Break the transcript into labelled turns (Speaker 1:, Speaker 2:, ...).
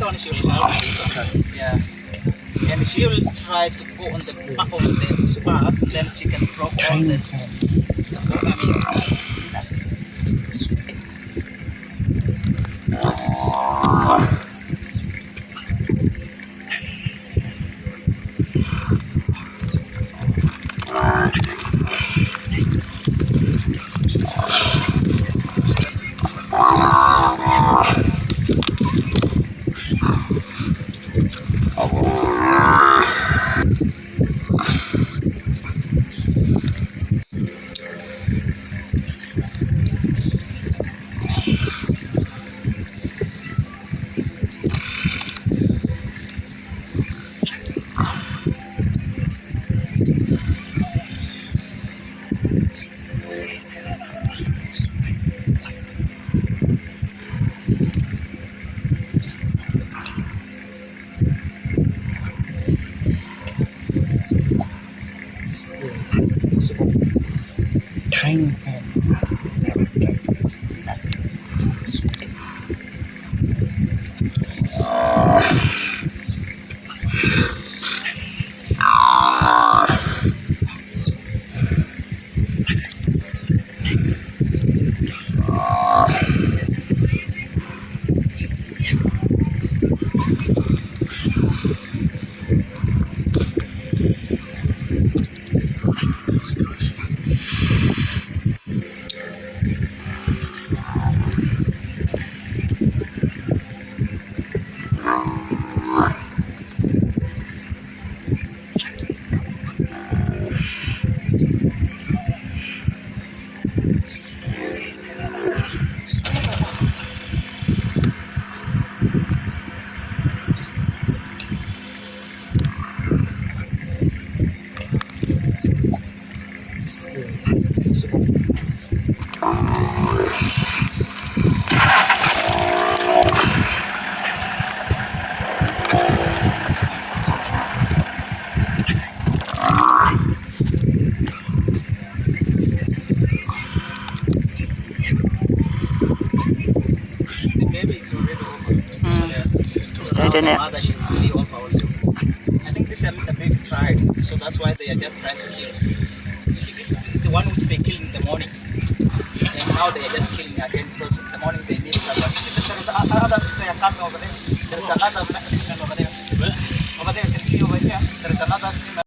Speaker 1: one she will help this one. Yeah. And she will try to go on the back of the spot, then she can drop all the
Speaker 2: train and never get this.
Speaker 3: Stayed in it.
Speaker 1: Mother, she's really off also. I think this is a big pride, so that's why they are just trying to kill. You see, this is the one which they kill in the morning, and now they are just killing again because in the morning they need that one. You see, there is others they are coming over there. There is another female over there. Over there, you can see over here. There is another female.